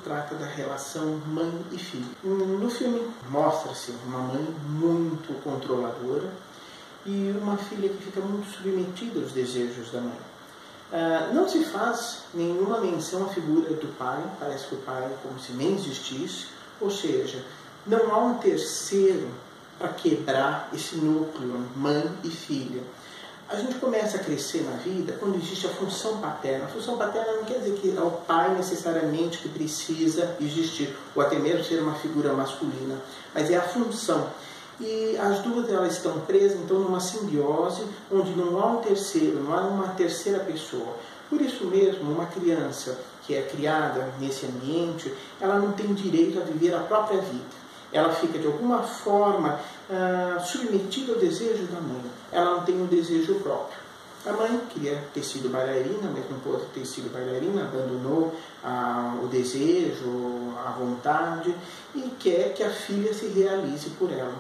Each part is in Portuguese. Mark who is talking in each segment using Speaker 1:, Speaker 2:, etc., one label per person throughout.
Speaker 1: trata da relação mãe e filho. No filme mostra-se uma mãe muito controladora e uma filha que fica muito submetida aos desejos da mãe. Não se faz nenhuma menção à figura do pai, parece que o pai é como se nem existisse, ou seja, não há um terceiro para quebrar esse núcleo mãe e filha. A gente começa a crescer na vida quando existe a função paterna. A função paterna não quer dizer que é o pai necessariamente que precisa existir, ou até mesmo ser uma figura masculina, mas é a função. E as duas elas estão presas então numa simbiose onde não há um terceiro, não há uma terceira pessoa. Por isso mesmo, uma criança que é criada nesse ambiente, ela não tem direito a viver a própria vida. Ela fica de alguma forma submetida ao desejo da mãe. Ela não tem um desejo próprio. A mãe queria ter sido bailarina, mas não pôde ter sido bailarina, abandonou o desejo, a vontade e quer que a filha se realize por ela.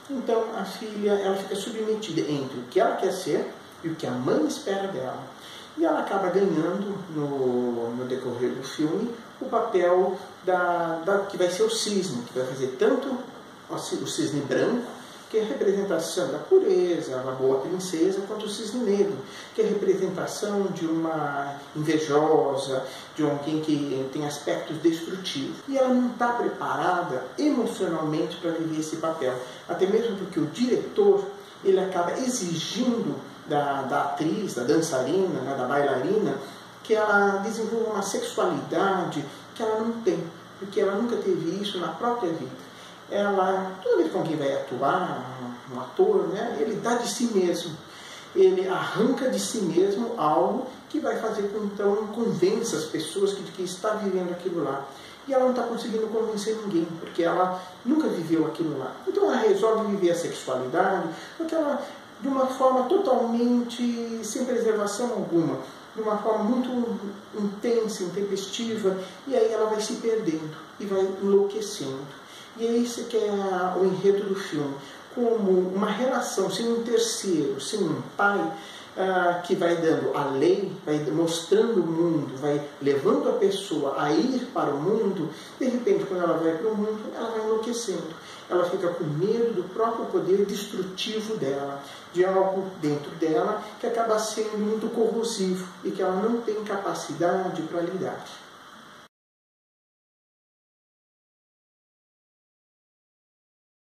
Speaker 1: Então a filha ela fica submetida entre o que ela quer ser e o que a mãe espera dela. E ela acaba ganhando, no decorrer do filme, o papel que vai ser o cisne, que vai fazer tanto o cisne branco, que é a representação da pureza, a boa princesa, quanto o cisne negro, que é a representação de uma invejosa, de alguém que tem aspectos destrutivos. E ela não está preparada emocionalmente para viver esse papel, até mesmo porque o diretor ele acaba exigindo da atriz, da dançarina, da bailarina, que ela desenvolva uma sexualidade que ela não tem, porque ela nunca teve isso na própria vida. Ela, toda vez que alguém vai atuar, um ator, né, ele dá de si mesmo, ele arranca de si mesmo algo que vai fazer com que então convença as pessoas de que está vivendo aquilo lá. E ela não está conseguindo convencer ninguém, porque ela nunca viveu aquilo lá. Então ela resolve viver a sexualidade, porque ela, de uma forma totalmente sem preservação alguma, de uma forma muito intensa, intempestiva, e aí ela vai se perdendo e vai enlouquecendo. E é isso que é o enredo do filme, como uma relação sem um terceiro, sem um pai, que vai dando a lei, vai mostrando o mundo, vai levando a pessoa a ir para o mundo. De repente, quando ela vai para o mundo, ela vai enlouquecendo. Ela fica com medo do próprio poder destrutivo dela, de algo dentro dela que acaba sendo muito corrosivo e que ela não tem capacidade para lidar.